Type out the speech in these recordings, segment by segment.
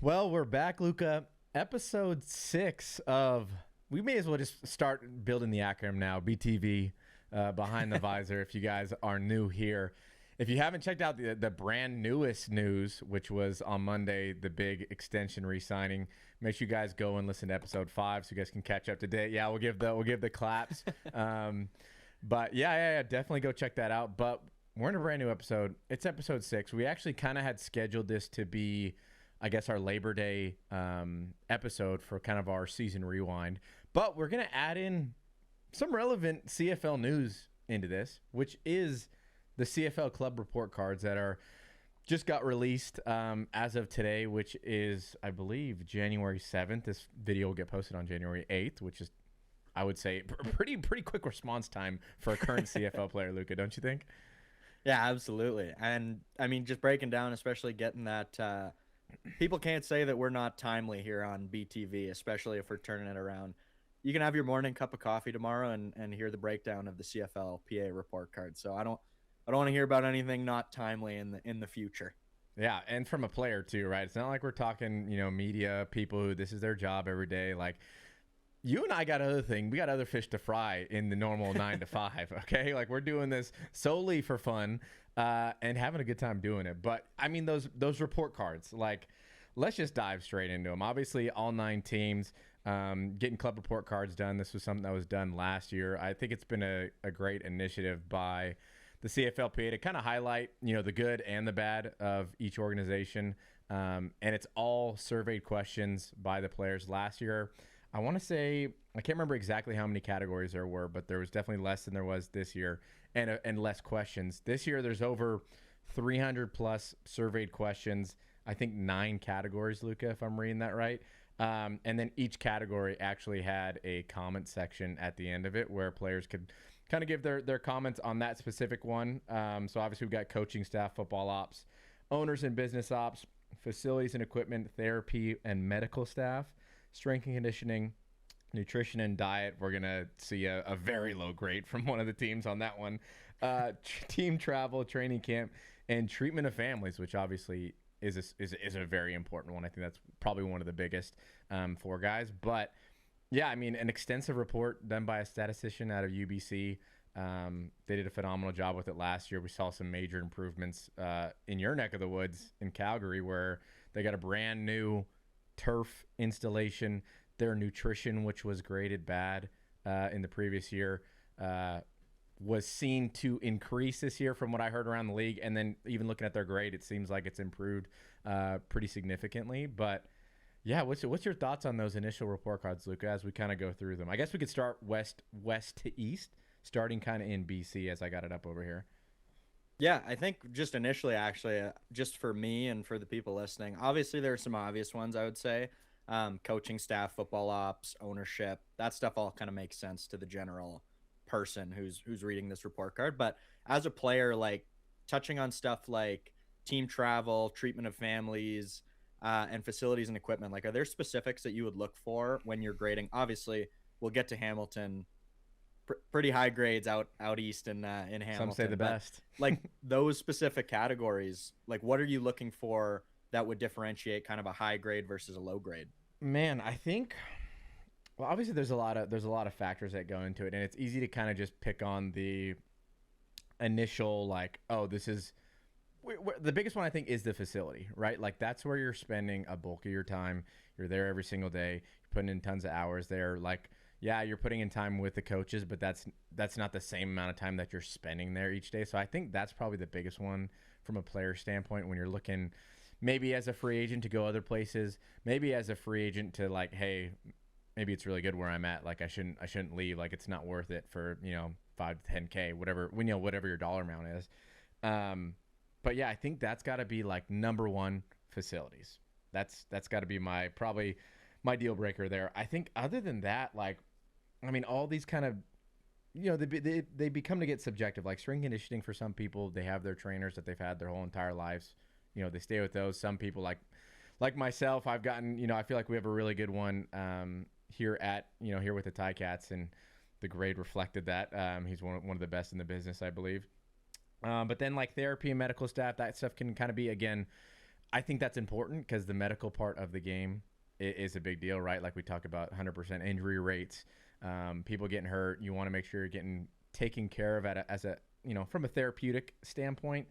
Well, we're back, Luca. Episode 6 of. We may as well just start building the acronym now. BTV, Behind the Visor. If you guys are new here, if you haven't checked out the brand newest news, which was on Monday, the big extension re-signing, make sure you guys go and listen to episode 5 so you guys can catch up to date. Yeah, we'll give the claps. But yeah, definitely go check that out. But we're in a brand new episode. It's episode 6. We actually kind of had scheduled this to be, I guess, our Labor Day episode for kind of our season rewind. But we're going to add in some relevant CFL news into this, which is the CFL Club Report Cards that are just got released as of today, which is, I believe, January 7th. This video will get posted on January 8th, which is, I would say, pretty quick response time for a current CFL player, Luca, don't you think? Yeah, absolutely. And, I mean, just breaking down, especially getting that people can't say that we're not timely here on BTV, especially if we're turning it around. You can have your morning cup of coffee tomorrow and hear the breakdown of the CFLPA report card. So I don't want to hear about anything not timely in the future. Yeah, and from a player too, right? It's not like we're talking, media people who this is their job every day. Like, you and I got we got other fish to fry in the normal 9 to 5. Okay, like we're doing this solely for fun and having a good time doing it. But I mean, those report cards, like, let's just dive straight into them. Obviously, all 9 teams getting club report cards done. This was something that was done last year. I think it's been a great initiative by the CFLPA to kind of highlight, the good and the bad of each organization. And it's all surveyed questions by the players. Last year, I want to say, I can't remember exactly how many categories there were, but there was definitely less than there was this year, and less questions. This year, there's over 300 plus surveyed questions. I think 9 categories, Luca, if I'm reading that right. And then each category actually had a comment section at the end of it where players could kind of give their comments on that specific one. So obviously we've got coaching staff, football ops, owners and business ops, facilities and equipment, therapy and medical staff, strength and conditioning, nutrition and diet. We're going to see a very low grade from one of the teams on that one. Team travel, training camp, and treatment of families, which obviously is a very important one. I think that's probably one of the biggest for guys. But yeah, I mean, an extensive report done by a statistician out of UBC. They did a phenomenal job with it last year. We saw some major improvements in your neck of the woods in Calgary, where they got a brand new turf installation. Their nutrition, which was graded bad in the previous year, was seen to increase this year from what I heard around the league. And then even looking at their grade, it seems like it's improved pretty significantly. But yeah, what's your thoughts on those initial report cards, Luca, as we kind of go through them? I guess we could start west to east, starting kind of in BC as I got it up over here. Yeah, I think just initially, actually, just for me and for the people listening, obviously there are some obvious ones, I would say. Coaching staff, football ops, ownership, that stuff all kind of makes sense to the general person who's reading this report card. But as a player, like touching on stuff like team travel, treatment of families, and facilities and equipment, like, are there specifics that you would look for when you're grading? Obviously, we'll get to Hamilton. Pretty high grades out east in Hamilton. Some say the best. Like, those specific categories, like, what are you looking for that would differentiate kind of a high grade versus a low grade? Man, I think, well, obviously there's a lot of factors that go into it, and it's easy to kind of just pick on the initial, like, oh, this is the biggest one. I think is the facility, right? Like, that's where you're spending a bulk of your time. You're there every single day. You're putting in tons of hours there. Like, yeah, you're putting in time with the coaches, but that's not the same amount of time that you're spending there each day. So I think that's probably the biggest one from a player standpoint when you're looking maybe as a free agent to go other places, maybe as a free agent to, like, hey, maybe it's really good where I'm at. Like, I shouldn't leave. Like, it's not worth it for, 5 to 10K, whatever, whatever your dollar amount is. But yeah, I think that's got to be like number one, facilities. That's got to be probably my deal breaker there. I think other than that, like, I mean, all these kind of, they become to get subjective. Like strength conditioning, for some people, they have their trainers that they've had their whole entire lives. They stay with those. Some people, like myself, I've gotten, I feel like we have a really good one here with the Ticats, and the grade reflected that. He's one of the best in the business, I believe. But then like therapy and medical staff, that stuff can kind of be, again, I think that's important because the medical part of the game is a big deal, right? Like we talk about 100% injury rates, people getting hurt. You want to make sure you're getting taken care of as a, from a therapeutic standpoint.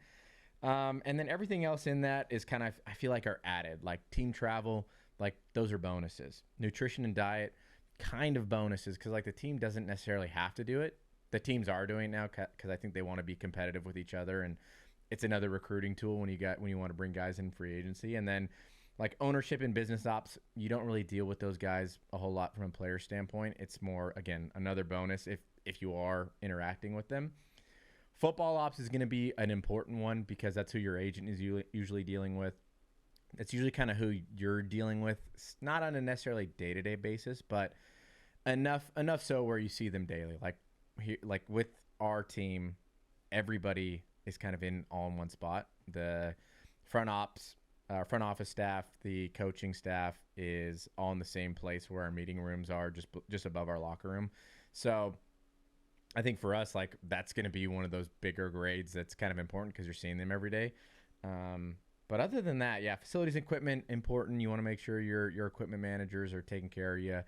And then everything else in that is kind of, I feel like, are added, like team travel, like those are bonuses. Nutrition and diet, kind of bonuses, because like the team doesn't necessarily have to do it. The teams are doing it now because I think they want to be competitive with each other, and it's another recruiting tool when you want to bring guys in free agency. And then like ownership and business ops, you don't really deal with those guys a whole lot from a player standpoint. It's more, again, another bonus if you are interacting with them. Football ops is going to be an important one because that's who your agent is usually dealing with. It's usually kind of who you're dealing with, not on a necessarily day-to-day basis, but enough so where you see them daily. Like with our team, everybody is kind of all in one spot. The front office staff, the coaching staff is all in the same place where our meeting rooms are, just above our locker room. So I think for us, like, that's going to be one of those bigger grades that's kind of important because you're seeing them every day. But other than that, yeah, facilities and equipment, important. You want to make sure your equipment managers are taking care of you,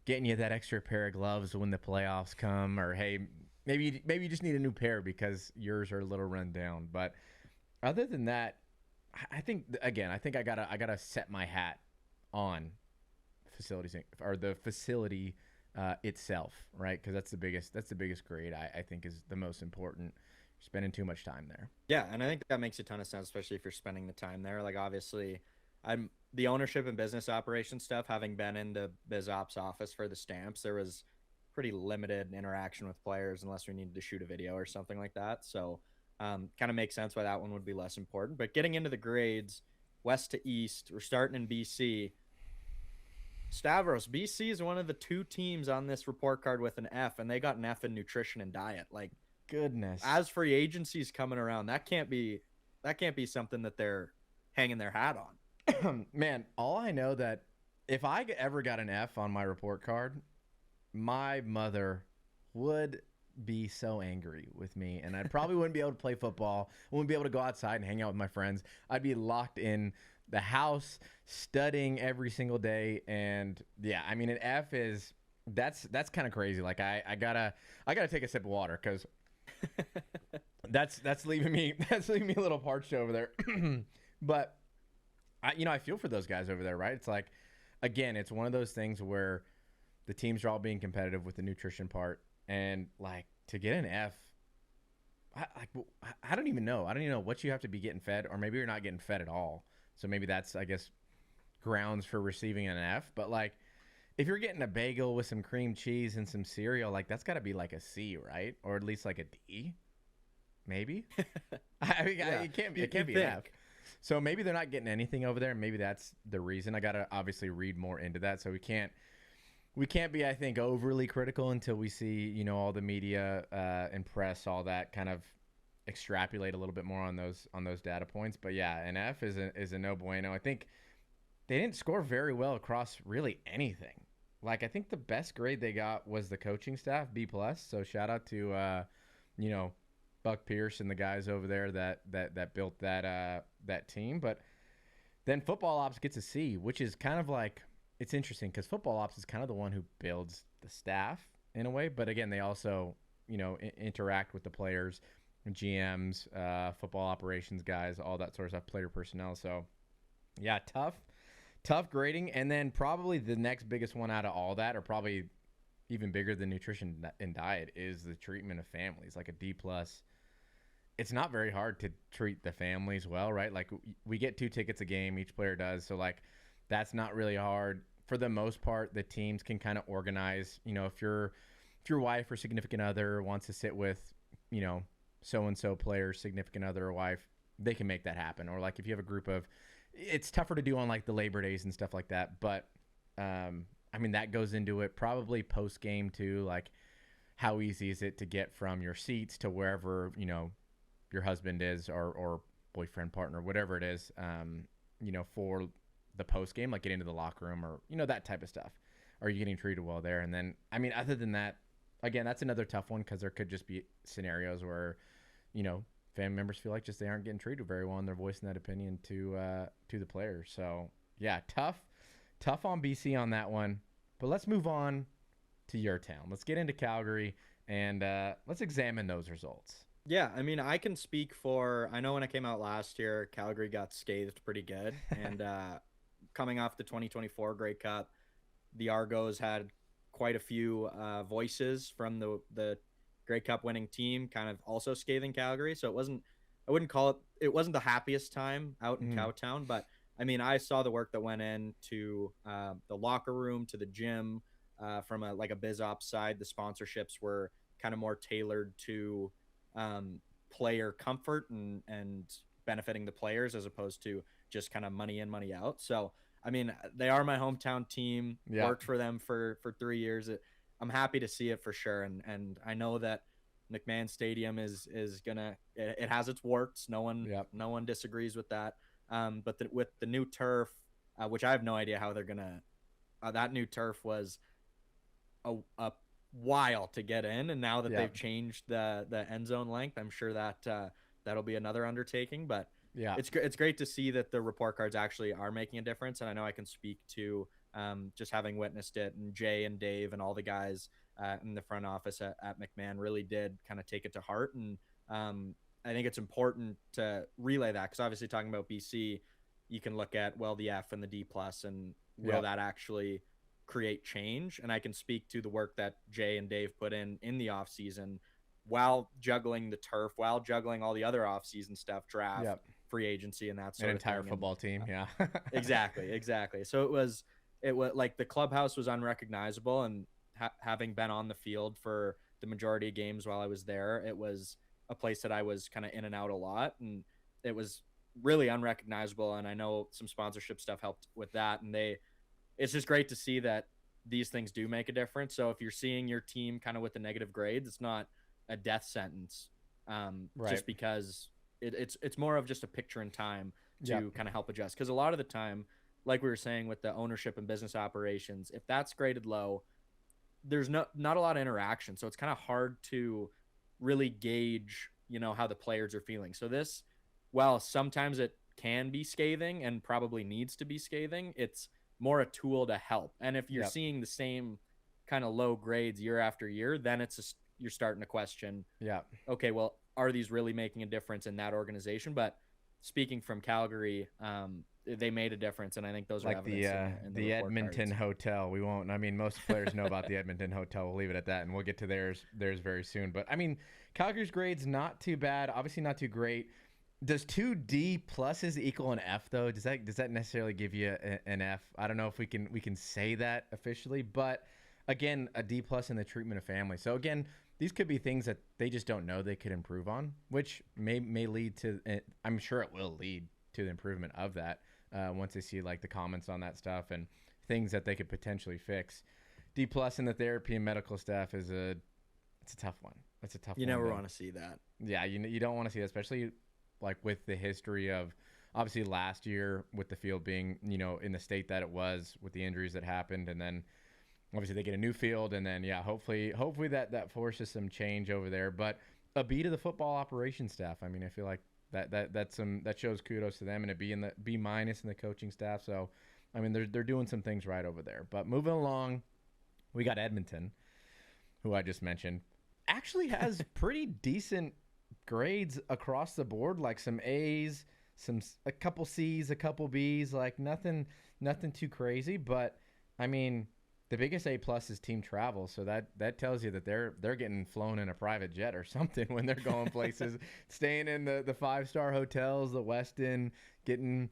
getting you that extra pair of gloves when the playoffs come, or hey, maybe you just need a new pair because yours are a little run down. But other than that, I think I gotta set my hat on facilities or the facility itself, right? Because that's the biggest grade I think is the most important. You're spending too much time there. Yeah, and I think that makes a ton of sense, especially if you're spending the time there. Like, obviously, I'm the ownership and business operation stuff. Having been in the biz ops office for the Stamps, there was pretty limited interaction with players unless we needed to shoot a video or something like that. So, kind of makes sense why that one would be less important. But getting into the grades, west to east, we're starting in BC. Stavros, BC is one of the 2 teams on this report card with an F, and they got an F in nutrition and diet. Like, goodness, as free agencies coming around, that can't be something that they're hanging their hat on. Man, all I know that if I ever got an F on my report card, my mother would be so angry with me, and I probably wouldn't be able to play football. I wouldn't be able to go outside and hang out with my friends. I'd be locked in the house studying every single day. And yeah, I mean, an F is that's kind of crazy. Like I gotta take a sip of water because that's leaving me a little parched over there. But I feel for those guys over there, right? It's like, again, it's one of those things where the teams are all being competitive with the nutrition part, and like to get an F, I don't even know. I don't even know what you have to be getting fed, or maybe you're not getting fed at all. So maybe that's, I guess, grounds for receiving an F. But like, if you're getting a bagel with some cream cheese and some cereal, like that's got to be like a C, right? Or at least like a D, maybe. I mean, yeah. It can't be an F. So maybe they're not getting anything over there. Maybe that's the reason. I got to obviously read more into that. So we can't be, I think, overly critical until we see, all the media and press, all that kind of extrapolate a little bit more on those data points. But yeah, an F is a no bueno. I think they didn't score very well across really anything. Like, I think the best grade they got was the coaching staff, B+. So shout out to Buck Pierce and the guys over there that built that team. But then football ops gets a C, which is kind of like, it's interesting because football ops is kind of the one who builds the staff in a way. But again, they also interact with the players, GMs, football operations guys, all that sort of stuff, player personnel. So yeah, tough grading. And then probably the next biggest one out of all that, or probably even bigger than nutrition and diet, is the treatment of families, like a D+. It's not very hard to treat the families well, right? Like we get 2 tickets a game, each player does. So like that's not really hard. For the most part, the teams can kind of organize, if your wife or significant other wants to sit with, so-and-so player's significant other or wife, they can make that happen. Or like if you have a group of, it's tougher to do on like the Labor Days and stuff like that. But I mean, that goes into it. Probably post game too. Like, how easy is it to get from your seats to wherever your husband is or boyfriend, partner, whatever it is, for the post game, like getting into the locker room or that type of stuff. Are you getting treated well there? And then, I mean, other than that, again, that's another tough one because there could just be scenarios where family members feel like just they aren't getting treated very well, and they're voicing that opinion to the players. So yeah, tough on BC on that one. But let's move on to your town. Let's get into Calgary and let's examine those results. Yeah, I mean, I can speak for. I know when I came out last year, Calgary got scathed pretty good, and coming off the 2024 Grey Cup, the Argos had quite a few voices from the Grey Cup winning team, kind of also scathing Calgary. So it wasn't. I wouldn't call it. It wasn't the happiest time out in Cowtown, but I mean, I saw the work that went into the locker room, to the gym, from a biz ops side. The sponsorships were kind of more tailored to player comfort and benefiting the players as opposed to just kind of money in, money out. So, I mean, they are my hometown team. Yeah. Worked for them for 3 years. I'm happy to see it for sure. And I know that McMahon Stadium is gonna, it has its warts. No one disagrees with that. But with the new turf, which I have no idea how they're gonna, that new turf was a while to get in, and now that they've changed the end zone length, I'm sure that that'll be another undertaking. But yeah, it's great to see that the report cards actually are making a difference, and I know I can speak to just having witnessed it, and Jay and Dave and all the guys in the front office at McMahon really did kind of take it to heart. And I think it's important to relay that, because obviously talking about BC, you can look at, well, the F and the D plus, and will that actually create change? And I can speak to the work that Jay and Dave put in the off season, while juggling the turf, while juggling all the other off season stuff, draft, free agency, and that sort an of thing. entire football team. Yeah. Exactly. So it was like the clubhouse was unrecognizable, and having been on the field for the majority of games while I was there, it was a place that I was kind of in and out a lot, and it was really unrecognizable. And I know some sponsorship stuff helped with that, and it's just great to see that these things do make a difference. So if you're seeing your team kind of with the negative grades, it's not a death sentence, just because it's more of just a picture in time to kind of help adjust. Because a lot of the time, like we were saying with the ownership and business operations, if that's graded low, there's not a lot of interaction. So it's kind of hard to really gauge, how the players are feeling. So this, while sometimes it can be scathing and probably needs to be scathing, it's more a tool to help. And if you're seeing the same kind of low grades year after year, then you're starting to question, okay, well, are these really making a difference in that organization? But speaking from Calgary, they made a difference, and I think those are like the Edmonton cards. Hotel. We won't. I mean, most players know about the Edmonton Hotel. We'll leave it at that, and we'll get to theirs very soon. But I mean, Calgary's grades not too bad. Obviously, not too great. Does 2 D pluses equal an F though? Does that necessarily give you an F? I don't know if we can say that officially, but again, a D plus in the treatment of family. So again, these could be things that they just don't know they could improve on, which may lead to. I'm sure it will lead to the improvement of that once they see like the comments on that stuff and things that they could potentially fix. D plus in the therapy and medical staff it's a tough one. It's a tough one. You never want to see that. Yeah, you don't want to see that, especially like with the history of obviously last year with the field being, in the state that it was with the injuries that happened. And then obviously they get a new field, and then, hopefully that forces some change over there. But a B to the football operations staff. I mean, I feel like that shows kudos to them, and a B in the B minus in the coaching staff. So, I mean, they're doing some things right over there. But moving along, we got Edmonton, who I just mentioned, actually has pretty decent grades across the board, like some A's, a couple C's, a couple B's, like nothing too crazy. But I mean, the biggest A plus is team travel, so that tells you that they're getting flown in a private jet or something when they're going places, staying in the 5-star hotels, the Westin, getting,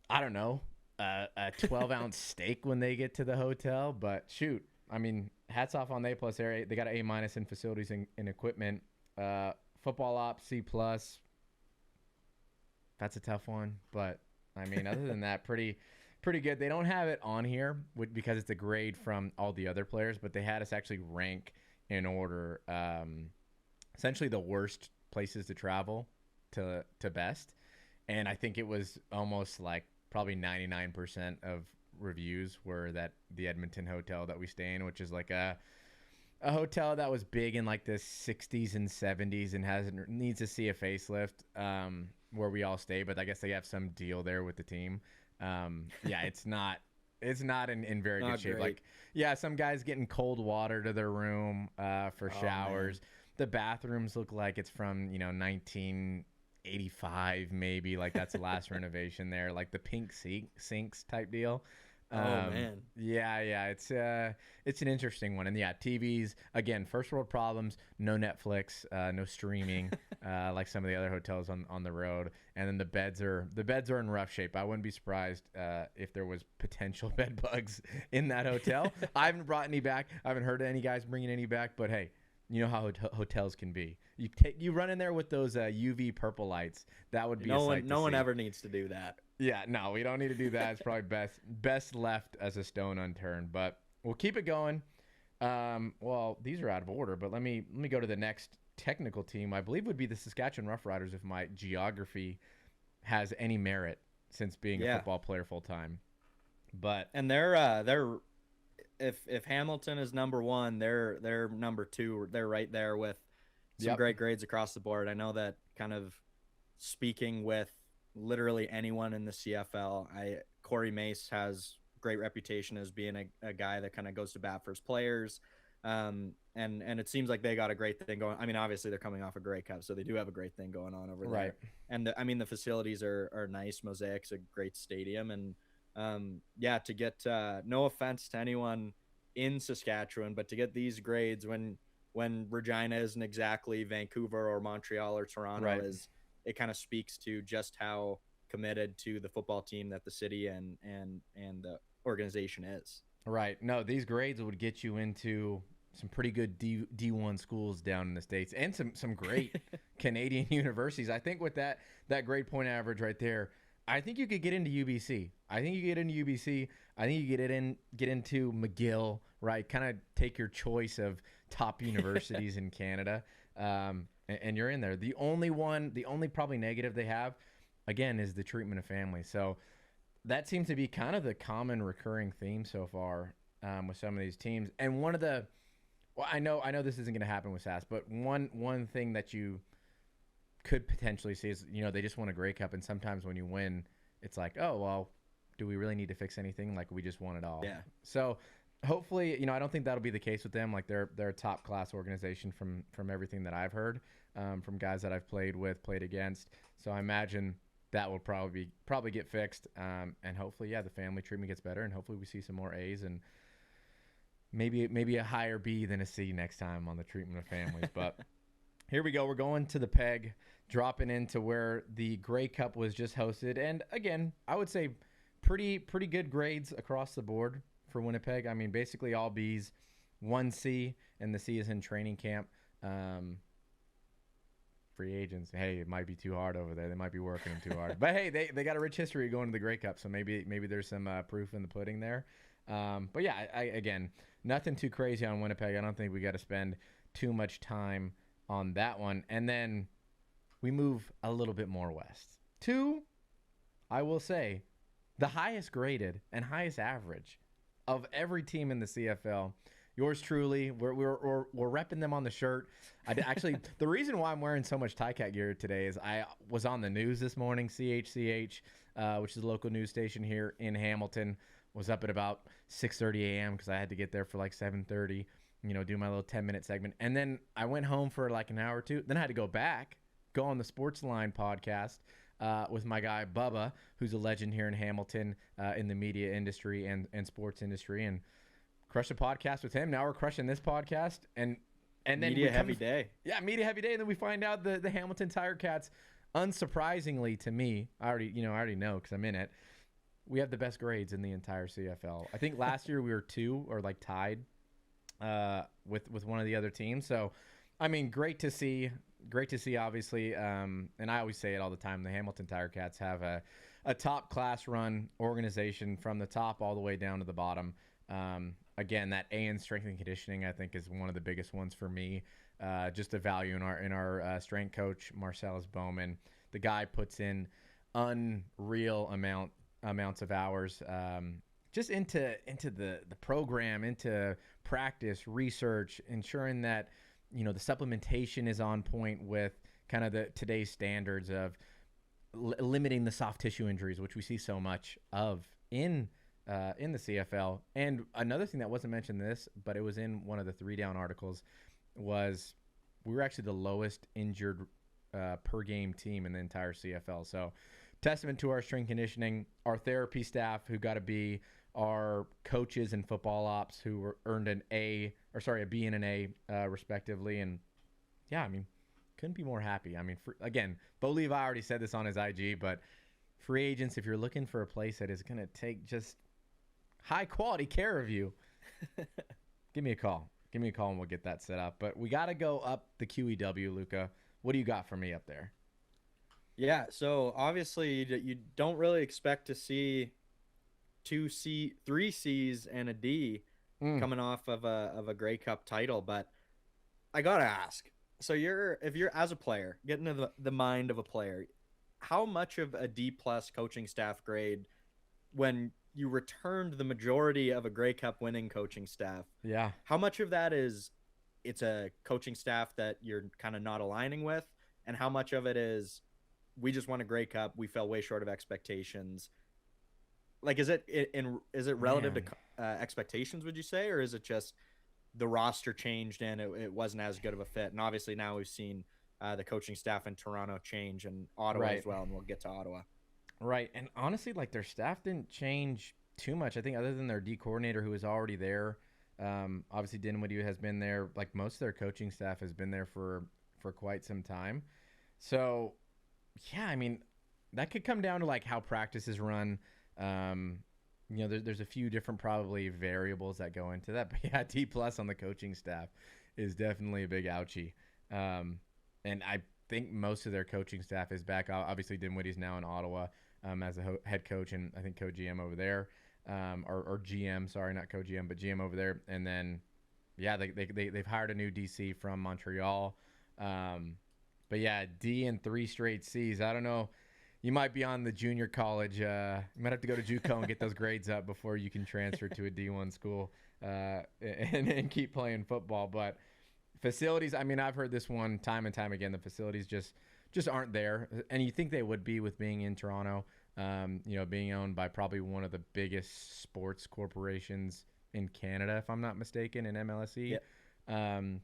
I don't know, a 12-ounce steak when they get to the hotel. But shoot, I mean, hats off on the A plus area. They got an A minus in facilities and equipment. Football ops C plus. That's a tough one, but I mean, other than that, pretty good. They don't have it on here because it's a grade from all the other players, but they had us actually rank in order, essentially the worst places to travel to best, and I think it was almost like probably 99% of reviews were that the Edmonton hotel that we stay in, which is like a a hotel that was big in like the 60s and 70s and needs to see a facelift, where we all stay, but I guess they have some deal there with the team. Yeah, it's not in very good Not shape. great. Like, yeah, some guys getting cold water to their room for showers. Man. The bathrooms look like it's from 1985 maybe. Like that's the last renovation there. Like the pink sinks type deal. Man. Yeah, it's an interesting one. And yeah, TVs, again, first world problems, no Netflix, no streaming, like some of the other hotels on the road. And then the beds are in rough shape. I wouldn't be surprised if there was potential bed bugs in that hotel. I haven't brought any back. I haven't heard of any guys bringing any back, but hey, you know how hotels can be. You run in there with those UV purple lights. That would be no one see. ever needs to do that. Yeah, no, we don't need to do that. It's probably best left as a stone unturned. But we'll keep it going. Well, these are out of order, but let me go to the next technical team. I believe would be the Saskatchewan Roughriders if my geography has any merit since being a football player full time. But they're if Hamilton is number one, they're number two. They're right there with some great grades across the board. I know that, kind of speaking with literally anyone in the CFL, Corey Mace has great reputation as being a guy that kind of goes to bat for his players. And it seems like they got a great thing going. I mean, obviously they're coming off a Grey Cup, so they do have a great thing going on over there. Right. And the facilities are nice. Mosaic's a great stadium. And to get no offense to anyone in Saskatchewan, but to get these grades when Regina isn't exactly Vancouver or Montreal or Toronto, it kind of speaks to just how committed to the football team that the city and the organization is. Right. No, these grades would get you into some pretty good D1 schools down in the States and some great Canadian universities. I think with that grade point average right there, I think you could get into UBC. I think you get into McGill, right? Kind of take your choice of top universities in Canada, and you're in there. The only probably negative they have, again, is the treatment of family. So that seems to be kind of the common recurring theme so far with some of these teams. And one of the, well, I know this isn't going to happen with SAS, but one thing that you could potentially see is, they just won a Grey Cup, and sometimes when you win, it's like, oh, well, do we really need to fix anything? Like, we just won it all. Yeah. So hopefully, I don't think that'll be the case with them. Like, they're a top class organization from everything that I've heard, from guys that I've played against. So I imagine that will probably get fixed. And hopefully, the family treatment gets better, and hopefully we see some more A's and maybe a higher B than a C next time on the treatment of families. But here we go. We're going to the Peg, dropping into where the Grey Cup was just hosted. And again, I would say pretty good grades across the board for Winnipeg. I mean, basically all B's, 1 C, and the C is in training camp. Free agents, hey, it might be too hard over there. They might be working them too hard. But hey, they got a rich history going to the Grey Cup, so maybe there's some proof in the pudding there. But yeah, again, nothing too crazy on Winnipeg. I don't think we got to spend too much time on that one. And then we move a little bit more west to, I will say, the highest graded and highest average of every team in the CFL. Yours truly. We're repping them on the shirt. Actually, the reason why I'm wearing so much Ticat gear today is I was on the news this morning, CHCH, which is a local news station here in Hamilton. Was up at about 6:30 a.m. because I had to get there for like 7:30, do my little 10-minute segment. And then I went home for like an hour or two. Then I had to go on the Sportsline podcast with my guy Bubba, who's a legend here in Hamilton in the media industry and sports industry, and crush the podcast with him. Now we're crushing this podcast, and then media heavy day. Yeah, media heavy day. And then we find out the Hamilton Tiger Cats, unsurprisingly to me, I already know because I'm in it. We have the best grades in the entire CFL. I think last year we were 2 or like tied with one of the other teams. So, I mean, great to see, obviously. And I always say it all the time. The Hamilton Tiger Cats have a top class run organization from the top all the way down to the bottom. Again, that A in strength and conditioning, I think, is one of the biggest ones for me. Just the value in our strength coach, Marcellus Bowman. The guy puts in unreal amounts of hours just into the program, into practice, research, ensuring that the supplementation is on point with kind of the today's standards of limiting the soft tissue injuries, which we see so much of in the CFL. And another thing that wasn't mentioned in this, but it was in one of the 3Down articles, was we were actually the lowest injured per game team in the entire CFL. So testament to our strength conditioning, our therapy staff who got to be, our coaches and football ops who earned a B and an A respectively. And yeah, I mean, couldn't be more happy. I mean, again, Bo Levi already said this on his IG, but free agents, if you're looking for a place that is going to take just high quality care of you, give me a call. Give me a call and we'll get that set up. But we got to go up the QEW, Luca. What do you got for me up there? Yeah, so obviously you don't really expect to see 3 C's and a D coming off of a Grey Cup title, but I gotta ask. So if you're as a player, get into the mind of a player, how much of a D plus coaching staff grade when you returned the majority of a Grey Cup winning coaching staff? Yeah. How much of that is it's a coaching staff that you're kind of not aligning with, and how much of it is we just won a Grey Cup, we fell way short of expectations? Like, is it relative to expectations, would you say, or is it just the roster changed and it wasn't as good of a fit? And obviously now we've seen the coaching staff in Toronto change and Ottawa as well, and we'll get to Ottawa. Right, and honestly, like, their staff didn't change too much. I think other than their D coordinator who was already there. Obviously, Dinwiddie has been there. Like, most of their coaching staff has been there for quite some time. So, yeah, I mean, that could come down to like how practice is run. There's a few different probably variables that go into that. But yeah, D plus on the coaching staff is definitely a big ouchie. And I think most of their coaching staff is back. Obviously, Dinwiddie's now in Ottawa as a head coach, and I think co-GM over there, or GM. Sorry, not co-GM, but GM over there. And then, yeah, they've hired a new DC from Montreal. But yeah, D and 3 straight C's. I don't know. You might be on the junior college. You might have to go to JUCO and get those grades up before you can transfer to a D1 school and keep playing football. But facilities, I mean, I've heard this one time and time again. The facilities just aren't there, and you think they would be with being in Toronto. Being owned by probably one of the biggest sports corporations in Canada, if I'm not mistaken, in MLSE. Yep.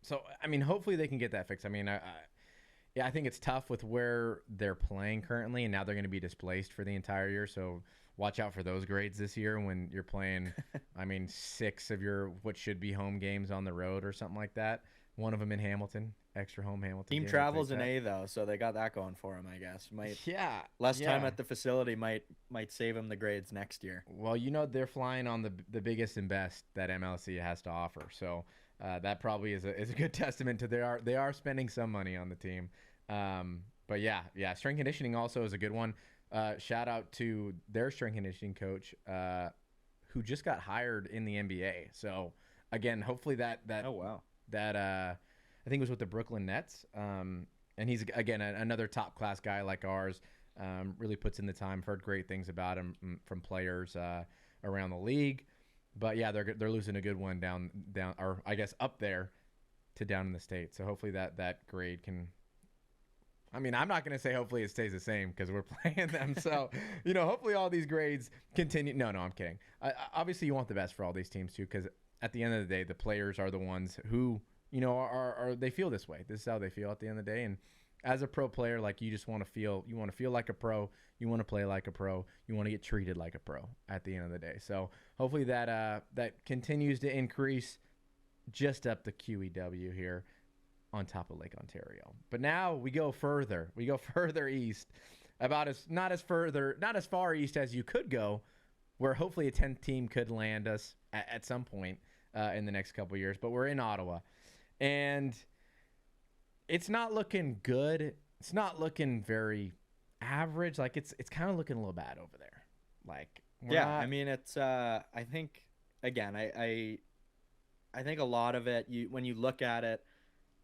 So, I mean, hopefully they can get that fixed. I mean, I think it's tough with where they're playing currently, and now they're going to be displaced for the entire year. So watch out for those grades this year when you're playing, 6 of your what should be home games on the road or something like that. One of them in Hamilton, extra home Hamilton. Team travels in A, though, so they got that going for them, I guess. Less time at the facility might save them the grades next year. Well, they're flying on the biggest and best that MLC has to offer. So that probably is a good testament to they are spending some money on the team. But yeah, strength conditioning also is a good one. Shout out to their strength conditioning coach, who just got hired in the NBA. So again, hopefully that oh wow, that I think it was with the Brooklyn Nets. And he's again another top class guy like ours. Really puts in the time. Heard great things about him from players around the league. But yeah, they're losing a good one down, or I guess up there to down in the States. So hopefully that grade can. I mean, I'm not going to say hopefully it stays the same because we're playing them. So, hopefully all these grades continue. No, I'm kidding. Obviously, you want the best for all these teams too, because at the end of the day, the players are the ones who, are they feel this way. This is how they feel at the end of the day. And as a pro player, like, you just want to feel like a pro. You want to play like a pro. You want to get treated like a pro at the end of the day. So hopefully that continues to increase just up the QEW here on top of Lake Ontario. But now we go further. We go further east, not as far east as you could go, where hopefully a 10th team could land us at some point in the next couple of years. But we're in Ottawa, and it's not looking good. It's not looking very average. Like, it's kind of looking a little bad over there. Like, I mean, it's I think again, I think a lot of it, when you look at it,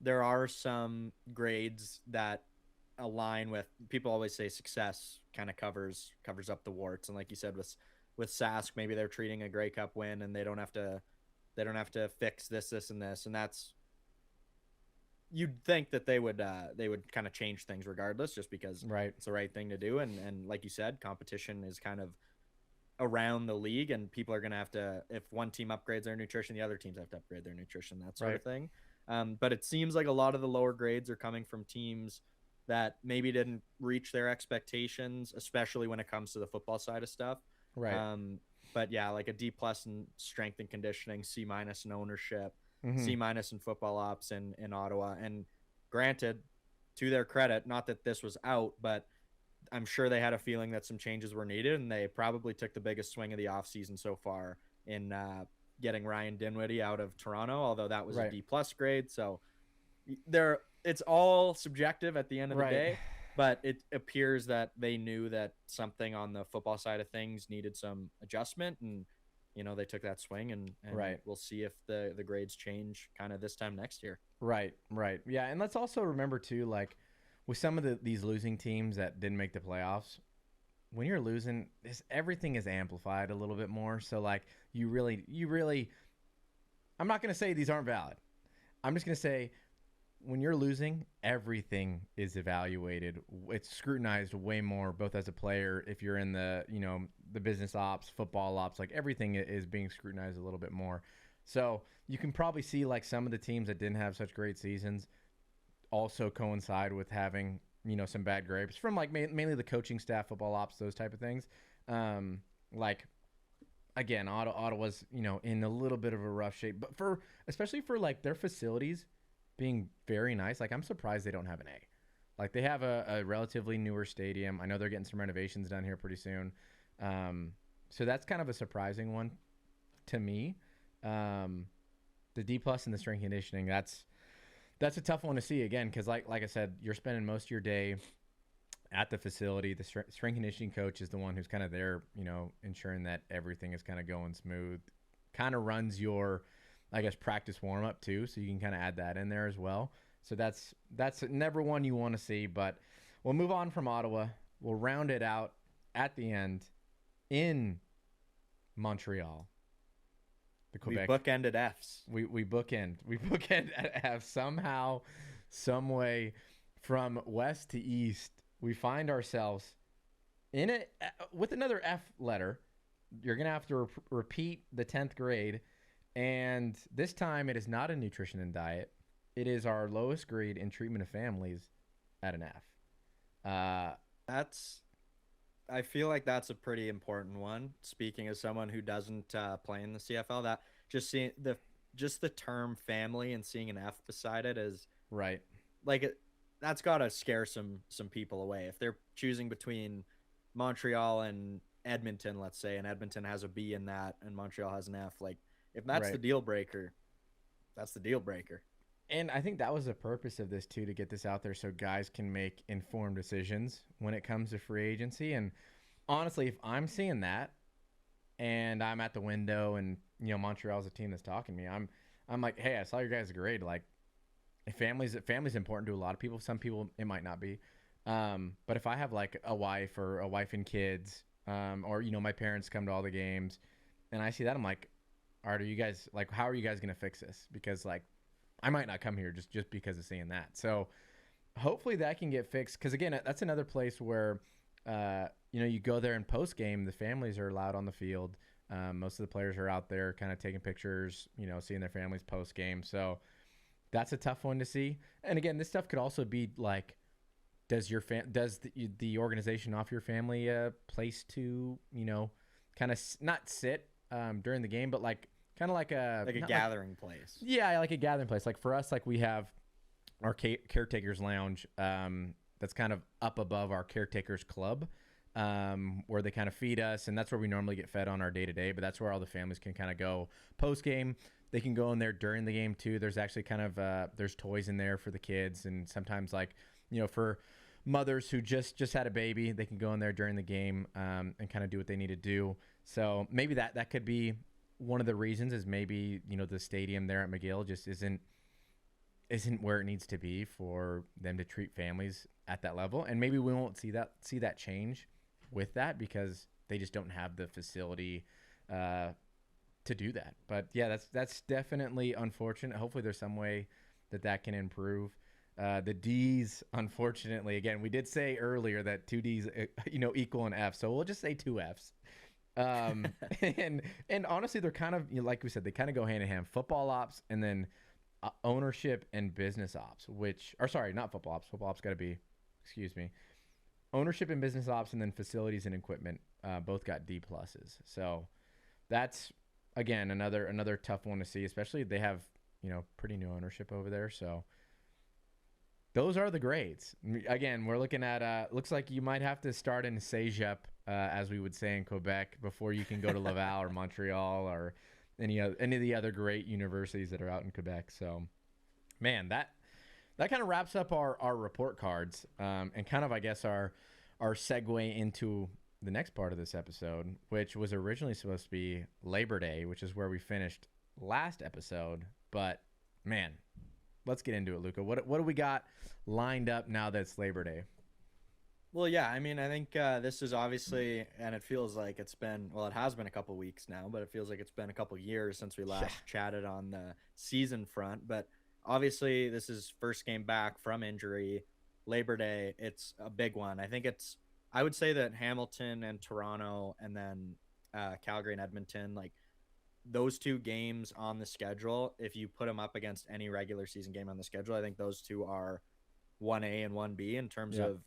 there are some grades that align with, people always say success kind of covers up the warts, and like you said, with with Sask, maybe they're treating a Grey Cup win and they don't have to fix this, and this, and that's, you'd think that they would kind of change things regardless, just because Right. it's the right thing to do. And like you said, competition is kind of around the league, and people are going to have to, if one team upgrades their nutrition, the other teams have to upgrade their nutrition, that sort of thing. But it seems like a lot of the lower grades are coming from teams that maybe didn't reach their expectations, especially when it comes to the football side of stuff. Right. But yeah, like a D+ in strength and conditioning, C- in ownership, Mm-hmm. C- in football ops in Ottawa. And granted, to their credit, not that this was out, but I'm sure they had a feeling that some changes were needed, and they probably took the biggest swing of the offseason so far in getting Ryan Dinwiddie out of Toronto, although that was a D+ grade. So it's all subjective at the end of the day, but it appears that they knew that something on the football side of things needed some adjustment, and they took that swing, and we'll see if the grades change kind of this time next year. Right. Yeah, and let's also remember too, like with some of these losing teams that didn't make the playoffs, when you're losing, everything is amplified a little bit more. So like you really, I'm not going to say these aren't valid. I'm just going to say when you're losing, everything is evaluated. It's scrutinized way more, both as a player, if you're in the, the business ops, football ops, like everything is being scrutinized a little bit more. So you can probably see like some of the teams that didn't have such great seasons also coincide with having, some bad grapes from like mainly the coaching staff, football ops, those type of things. Like again, Ottawa's, in a little bit of a rough shape, but especially for like their facilities being very nice. Like I'm surprised they don't have an A. Like they have a relatively newer stadium. I know they're getting some renovations done here pretty soon. So that's kind of a surprising one to me. The D+ and the strength conditioning, that's a tough one to see again, because like I said, you're spending most of your day at the facility. The strength conditioning coach is the one who's kind of there, ensuring that everything is kind of going smooth. Kind of runs your, I guess, practice warm up too, so you can kind of add that in there as well. So that's never one you want to see. But we'll move on from Ottawa. We'll round it out at the end in Montreal. The Quebec. We bookended Fs. We bookend at F somehow, some way, from west to east. We find ourselves in it with another F letter. You're gonna have to repeat the 10th grade, and this time it is not a nutrition and diet. It is our lowest grade in treatment of families at an F. I feel like that's a pretty important one. Speaking as someone who doesn't play in the CFL, that just seeing the term family and seeing an F beside it is right. Like that's got to scare some people away. If they're choosing between Montreal and Edmonton, let's say, and Edmonton has a B in that and Montreal has an F, like if that's the deal breaker, that's the deal breaker. And I think that was the purpose of this too, to get this out there so guys can make informed decisions when it comes to free agency. And honestly, if I'm seeing that and I'm at the window and, Montreal's a team that's talking to me, I'm like, hey, I saw your guys' grade. Like, family's important to a lot of people. Some people it might not be. But if I have like a wife and kids, or, my parents come to all the games and I see that, I'm like, all right, are you guys like, how are you guys going to fix this? Because like, I might not come here just because of seeing that. So hopefully that can get fixed. Because again, that's another place where, you go there and post game, the families are allowed on the field. Most of the players are out there kind of taking pictures, seeing their families post game. So that's a tough one to see. And again, this stuff could also be like, does the organization offer your family a place to, kind of not sit during the game, but like, kind of like a gathering place. Yeah, like a gathering place. Like for us, like we have our caretakers lounge that's kind of up above our caretakers club, where they kind of feed us, and that's where we normally get fed on our day-to-day, but that's where all the families can kind of go post-game. They can go in there during the game too. There's actually kind of there's toys in there for the kids, and sometimes like, for mothers who just had a baby, they can go in there during the game and kind of do what they need to do. So maybe that could be one of the reasons, is maybe, the stadium there at McGill just isn't where it needs to be for them to treat families at that level. And maybe we won't see that change with that, because they just don't have the facility to do that. But yeah, that's definitely unfortunate. Hopefully there's some way that can improve. The D's, unfortunately, again, we did say earlier that 2 D's, equal an F. So we'll just say 2 Fs. And honestly, they're kind of, like we said, they kind of go hand in hand. Football ops and then ownership and business ops, not football ops. Football ops got to be, ownership and business ops, and then facilities and equipment both got D pluses. So that's, again, another tough one to see, especially they have, pretty new ownership over there. So those are the grades. Again, we're looking at, looks like you might have to start in Cégep, as we would say in Quebec, before you can go to Laval or Montreal or any of the other great universities that are out in Quebec. So, man, that kind of wraps up our report cards, and kind of, I guess, our segue into the next part of this episode, which was originally supposed to be Labor Day, which is where we finished last episode. But, man, let's get into it, Luca. What do we got lined up now that it's Labor Day? Well, yeah, I mean, I think this is obviously, and it feels like it has been a couple weeks now, but it feels like it's been a couple years since we last chatted on the season front. But obviously, this is first game back from injury. Labor Day, it's a big one. I would say that Hamilton and Toronto, and then Calgary and Edmonton, like those 2 games on the schedule, if you put them up against any regular season game on the schedule, I think those 2 are 1A and 1B in terms of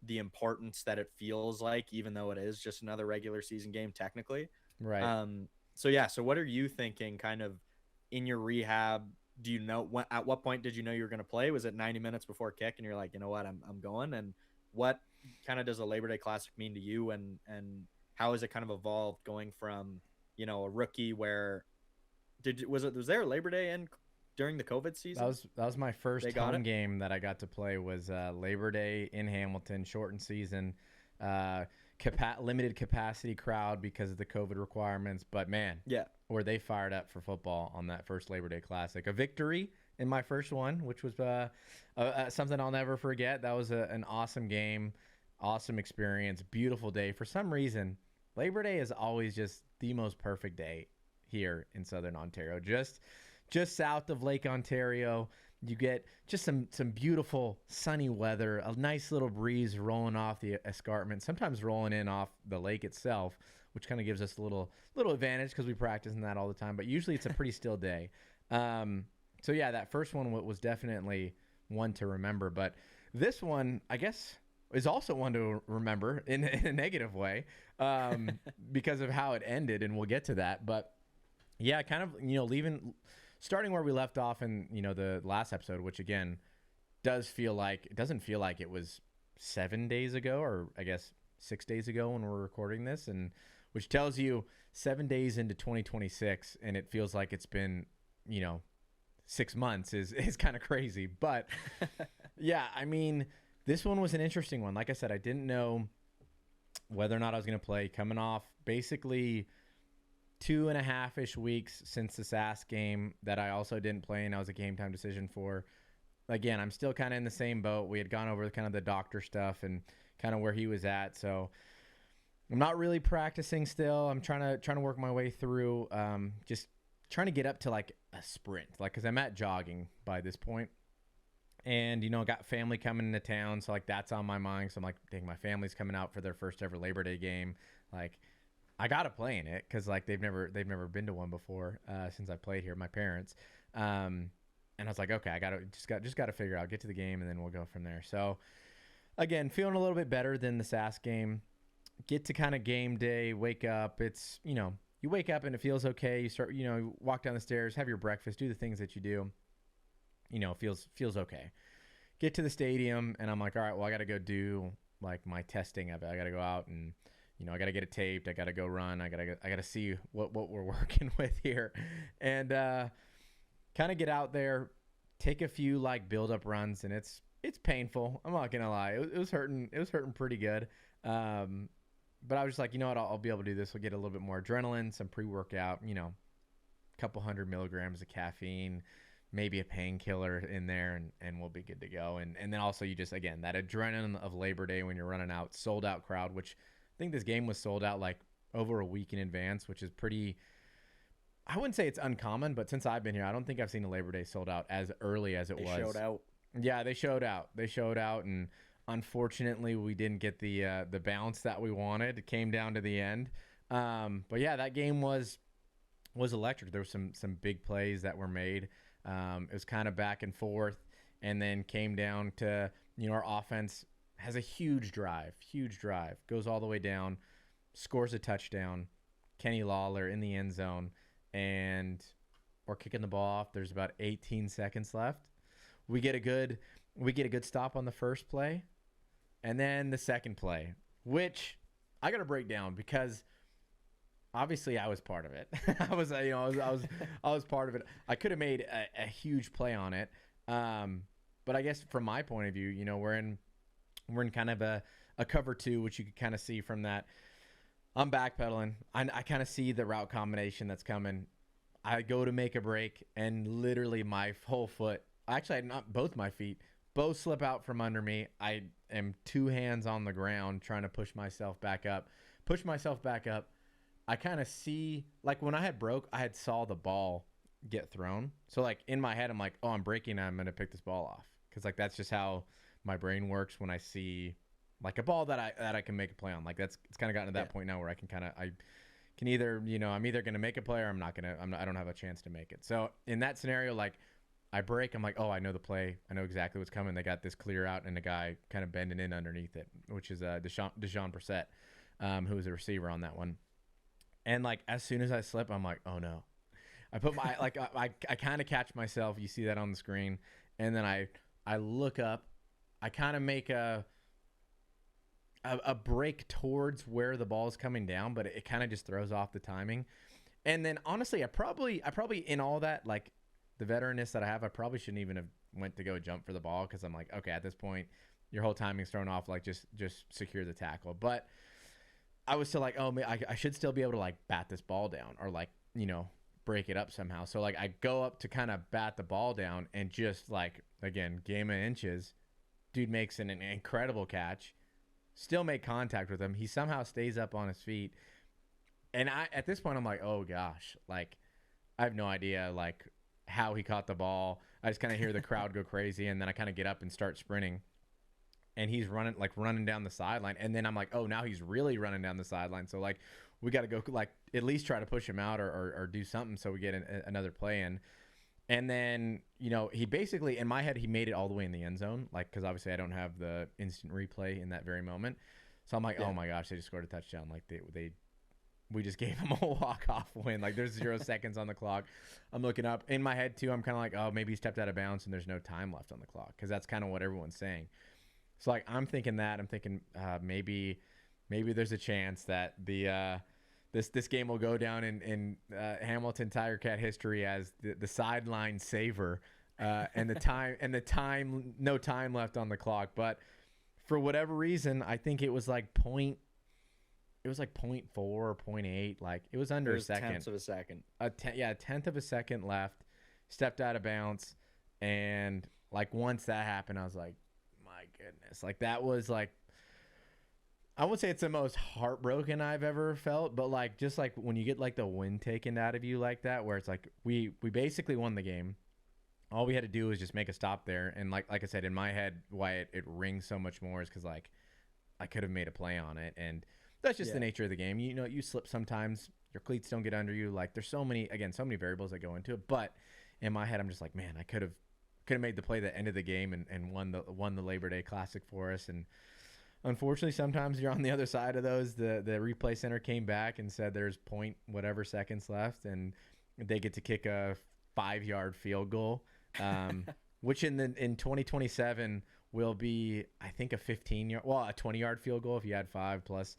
the importance that it feels like, even though it is just another regular season game technically. Right. So what are you thinking kind of in your rehab? Do you know at what point did you know you were going to play? Was it 90 minutes before kick and you're like, you know what, I'm going? And what kind of does a Labor Day Classic mean to you, and how has it kind of evolved going from, a rookie where was there a Labor Day during the COVID season? That was my first home game that I got to play, was Labor Day in Hamilton, shortened season, limited capacity crowd because of the COVID requirements. But man, were they fired up for football on that first Labor Day Classic. A victory in my first one, which was something I'll never forget. That was an awesome game, awesome experience, beautiful day. For some reason, Labor Day is always just the most perfect day here in Southern Ontario. Just south of Lake Ontario, you get just some beautiful sunny weather, a nice little breeze rolling off the escarpment, sometimes rolling in off the lake itself, which kind of gives us a little advantage because we practice in that all the time. But usually it's a pretty still day. So yeah, that first one was definitely one to remember. But this one, I guess, is also one to remember in a negative way, because of how it ended, and we'll get to that. But yeah, kind of, starting where we left off in, the last episode, which again doesn't feel like it was 7 days ago, or I guess 6 days ago when we're recording this, and which tells you 7 days into 2026, and it feels like it's been, 6 months is kind of crazy. But yeah, I mean, this one was an interesting one. Like I said, I didn't know whether or not I was going to play, coming off basically 2.5-ish weeks since the SAS game that I also didn't play, and that was a game time decision for. Again, I'm still kind of in the same boat. We had gone over kind of the doctor stuff and kind of where he was at. So I'm not really practicing still. I'm trying to work my way through, just trying to get up to like a sprint, like, cause I'm at jogging by this point. And, got family coming into town. So like that's on my mind. So I'm like, dang, my family's coming out for their first ever Labor Day game. Like, I got to play in it because like they've never been to one before since I played here, my parents. And I was like, okay, I just got to figure out, get to the game, and then we'll go from there. So again, feeling a little bit better than the SAS game. Get to kind of game day, wake up. It's, you wake up and it feels okay. You start, you walk down the stairs, have your breakfast, do the things that you do. Feels okay. Get to the stadium and I'm like, all right, well, I got to go do like my testing of it. I got to go out and, I got to get it taped. I got to go run. I got to see what we're working with here, and kind of get out there, take a few like build up runs, and it's painful. I'm not gonna lie. It was hurting. It was hurting pretty good. But I was just like, you know what? I'll be able to do this. We'll get a little bit more adrenaline, some pre-workout, a couple 100 milligrams of caffeine, maybe a painkiller in there, and we'll be good to go. And then also you just, again, that adrenaline of Labor Day when you're running out, sold out crowd, which think this game was sold out like over a week in advance, which is pretty. I wouldn't say it's uncommon, but since I've been here, I don't think I've seen a Labor Day sold out as early as it was. They showed out. Yeah, they showed out, and unfortunately, we didn't get the bounce that we wanted. It came down to the end. But yeah, that game was electric. There were some big plays that were made. It was kind of back and forth, and then came down to, our offense has a huge drive, goes all the way down, scores a touchdown. Kenny Lawler in the end zone, and we're kicking the ball off. There's about 18 seconds left. We get a good stop on the first play, and then the second play, which I got to break down because obviously I was part of it. I was part of it. I could have made a huge play on it, but I guess from my point of view, we're in kind of a cover two, which you could kind of see from that. I'm backpedaling. I kind of see the route combination that's coming. I go to make a break, and literally my whole foot, actually not both my feet, both slip out from under me. I am 2 hands on the ground trying to push myself back up. I kind of see, like when I had broke, I had saw the ball get thrown. So like in my head, I'm like, oh, I'm breaking. I'm going to pick this ball off. Because like that's just how my brain works when I see like a ball that I can make a play on. Like it's kind of gotten to that point now where I can either, I'm either going to make a play or I don't have a chance to make it. So in that scenario, like I break, I'm like, oh, I know the play. I know exactly what's coming. They got this clear out and a guy kind of bending in underneath it, which is Deshaun Brissett, who was a receiver on that one. And like, as soon as I slip, I'm like, oh no. I put my, like, I kind of catch myself. You see that on the screen. And then I look up, I kind of make a break towards where the ball is coming down, but it kind of just throws off the timing. And then honestly, I probably in all that, like the veteranness that I have, I probably shouldn't even have went to go jump for the ball. Cause I'm like, okay, at this point your whole timing's thrown off. Like just secure the tackle. But I was still like, oh man, I should still be able to like bat this ball down or like, break it up somehow. So like I go up to kind of bat the ball down and just like, again, game of inches, dude makes an incredible catch. Still make contact with him. He somehow stays up on his feet. And at this point, I'm like, oh gosh, like I have no idea like how he caught the ball. I just kind of hear the crowd go crazy. And then I kind of get up and start sprinting, and he's running down the sideline. And then I'm like, oh, now he's really running down the sideline. So like, we got to go like at least try to push him out or do something so we get another play in. And then, he basically, in my head, he made it all the way in the end zone. Like, because obviously I don't have the instant replay in that very moment. So I'm like, oh my gosh, they just scored a touchdown. Like we just gave him a walk-off win. Like there's 0 seconds on the clock. I'm looking up in my head too. I'm kind of like, oh, maybe he stepped out of bounds and there's no time left on the clock. Cause that's kind of what everyone's saying. So like, I'm thinking maybe there's a chance that this game will go down in Hamilton Tiger Cat history as the sideline saver, and no time left on the clock. But for whatever reason, I think it was like 0.4 or 0.8. Like it was under a second. Tenths of a second. A tenth of a second left. Stepped out of bounds, and like once that happened, I was like, my goodness, like that was like. I won't say it's the most heartbroken I've ever felt, but like just like when you get like the wind taken out of you like that, where it's like we basically won the game. All we had to do was just make a stop there, and like I said, in my head, why it rings so much more is because like I could have made a play on it, and that's just the nature of the game. You slip sometimes, your cleats don't get under you. Like there's so many variables that go into it, but in my head, I'm just like, man, I could have made the play that ended the game and won the Labor Day Classic for us. And unfortunately, sometimes you're on the other side of those. The replay center came back and said there's point whatever seconds left, and they get to kick a 5-yard field goal, which in 2027 will be, I think, a 20-yard field goal if you add 5 plus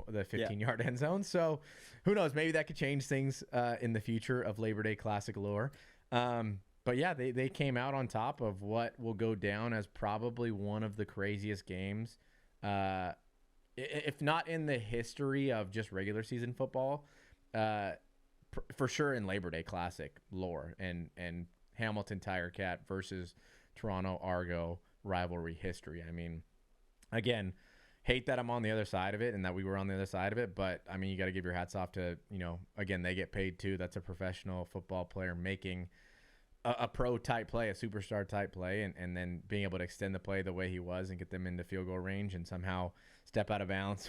the 15-yard end zone. So who knows? Maybe that could change things in the future of Labor Day Classic lore. But yeah, they came out on top of what will go down as probably one of the craziest games. If not in the history of just regular season football, for sure in Labor Day Classic lore and Hamilton Tiger Cat versus Toronto Argo rivalry history. I mean, again, hate that I'm on the other side of it and that we were on the other side of it. But I mean, you got to give your hats off to, again, they get paid too. That's a professional football player making a pro type play, a superstar type play, and then being able to extend the play the way he was and get them into field goal range and somehow step out of bounds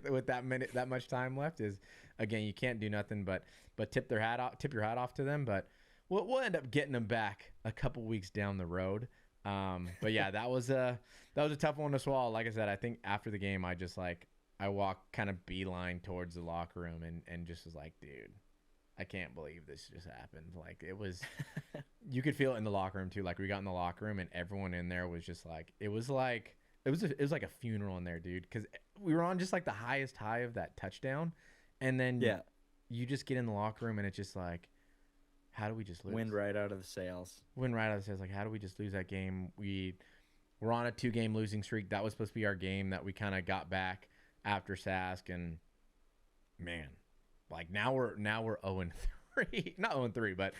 with that much time left is, again, you can't do nothing but tip your hat off to them. But we'll end up getting them back a couple weeks down the road. But yeah, that was a tough one to swallow. Like I said, I think after the game, I walked kind of beeline towards the locker room and just was like, dude, I can't believe this just happened. Like, it was, you could feel it in the locker room too. Like, we got in the locker room and everyone in there was just like, it was like a funeral in there, dude. Cause we were on just like the highest high of that touchdown. And then you just get in the locker room and it's just like, how do we just lose? Wind right out of the sails. Like, how do we just lose that game? We're on a 2-game losing streak. That was supposed to be our game that we kind of got back after Sask, and man, like now we're 0-3. Not 0-3, but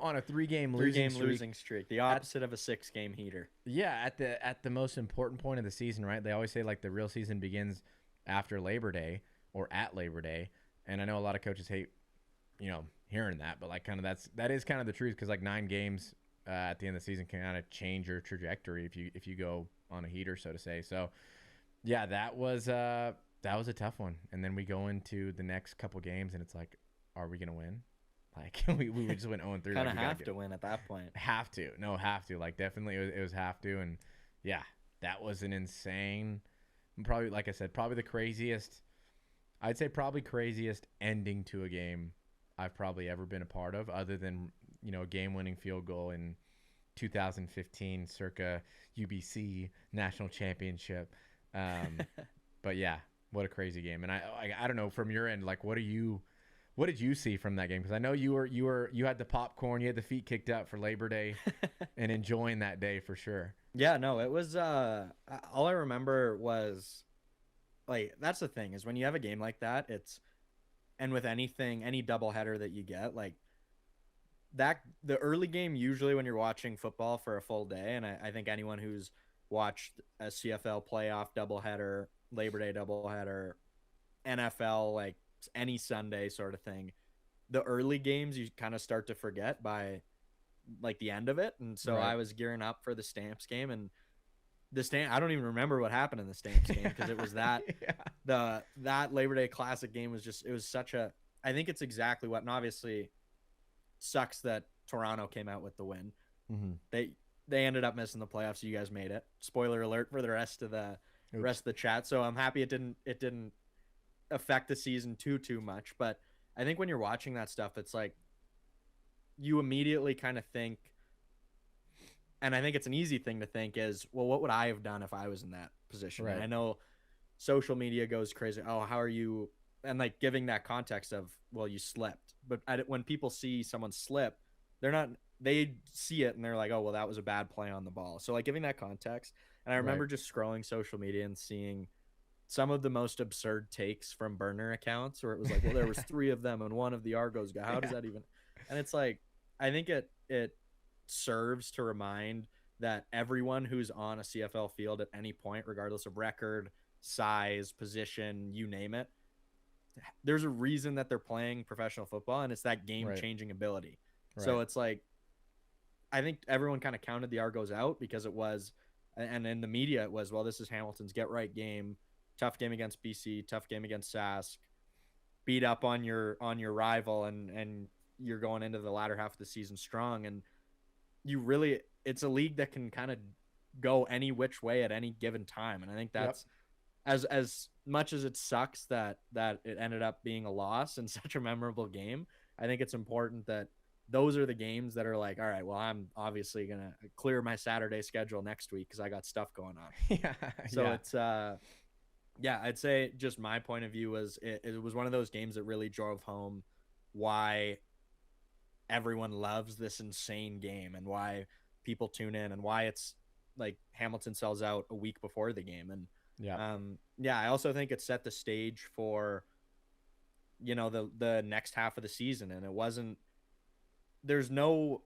on a 3-game losing streak. The opposite of a 6-game heater. Yeah, at the most important point of the season, right? They always say like the real season begins after Labor Day or at Labor Day, and I know a lot of coaches hate hearing that, but like that is kind of the truth, because like 9 games at the end of the season can kind of change your trajectory if you go on a heater, so to say. So yeah, that was a tough one. And then we go into the next couple games and it's like, are we gonna win? Like we just went 0-3. Kind of have to win at that point. Have to. Like, definitely it was have to. And yeah, that was an insane, probably, like I said, probably the craziest. I'd say probably craziest ending to a game I've probably ever been a part of, other than a game-winning field goal in 2015 circa UBC national championship. But yeah, what a crazy game. And I don't know, from your end, like, what did you see from that game? Because I know you had the popcorn, you had the feet kicked up for Labor Day and enjoying that day for sure. Yeah, no, it was all I remember was, like, that's the thing, is when you have a game like that, and with any doubleheader that you get, like that, the early game, usually when you're watching football for a full day, and I think anyone who's watched a CFL playoff doubleheader, Labor Day doubleheader, NFL, like any Sunday sort of thing, the early games you kind of start to forget by like the end of it. And so Right. I was gearing up for the Stamps game, and I don't even remember what happened in the Stamps game, because it was that that Labor Day Classic game was just, it was such a, I think it's exactly what, and obviously sucks that Toronto came out with the win. Mm-hmm. They ended up missing the playoffs, so you guys made it. Spoiler alert for the rest of the chat. So I'm happy it didn't affect the season too much. But I think when you're watching that stuff, it's like you immediately kind of think, and I think it's an easy thing to think, is, well, what would I have done if I was in that position? Right. And I know social media goes crazy. Oh, how are you? And like giving that context of, well, you slipped. But when people see someone slip, they see it and they're like, oh, well, that was a bad play on the ball. So like giving that context. And I remember just scrolling social media and seeing some of the most absurd takes from burner accounts, where it was like, well, there was 3 of them and one of the Argos guy. How does that even? And it's like, I think it serves to remind that everyone who's on a CFL field at any point, regardless of record, size, position, you name it, there's a reason that they're playing professional football, and it's that game-changing ability. Right. So it's like, I think everyone kind of counted the Argos out because it was, and in the media it was, well, this is Hamilton's get-right game, tough game against BC, tough game against Sask, beat up on your rival, and you're going into the latter half of the season strong, and it's a league that can kind of go any which way at any given time. And I think that's as much as it sucks that it ended up being a loss in such a memorable game, I think it's important that those are the games that are like, all right, well, I'm obviously going to clear my Saturday schedule next week because I got stuff going on. It's, I'd say just my point of view was it was one of those games that really drove home why everyone loves this insane game and why people tune in and why it's like Hamilton sells out a week before the game. And I also think it set the stage for, the next half of the season. And there's no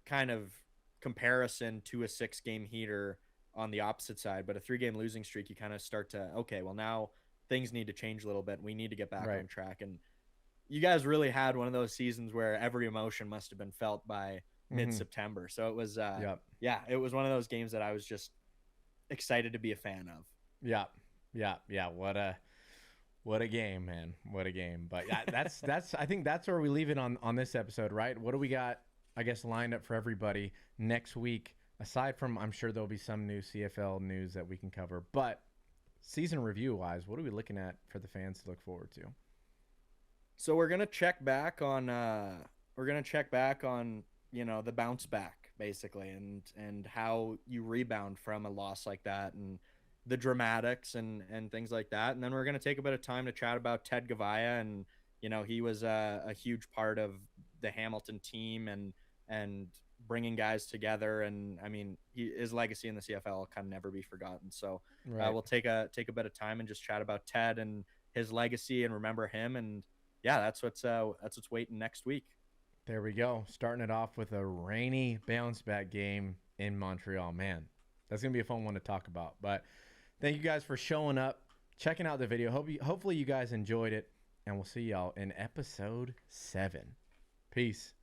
kind of comparison to a 6-game heater on the opposite side. But a 3-game losing streak, you kind of start to, okay, well, now things need to change a little bit. We need to get back Right. on track. And you guys really had one of those seasons where every emotion must have been felt by mid-September. So it was, Yep. yeah, it was one of those games that I was just excited to be a fan of. Yeah. Yeah. Yeah. What a game, man. What a game. But yeah, that's I think that's where we leave it on this episode, right? What do we got, I guess, lined up for everybody next week? Aside from, I'm sure there'll be some new CFL news that we can cover, but season review wise, what are we looking at for the fans to look forward to? So we're gonna check back on the bounce back basically, and how you rebound from a loss like that, and the dramatics and things like that. And then we're gonna take a bit of time to chat about Ted Gavaya, and he was a huge part of the Hamilton team, and bringing guys together. And I mean, his legacy in the CFL can never be forgotten. So Right. we'll take a bit of time and just chat about Ted and his legacy and remember him. And yeah, that's what's waiting next week. There we go. Starting it off with a rainy bounce back game in Montreal. Man, that's going to be a fun one to talk about. But thank you guys for showing up, checking out the video. Hopefully you guys enjoyed it, and we'll see y'all in episode 7. Peace.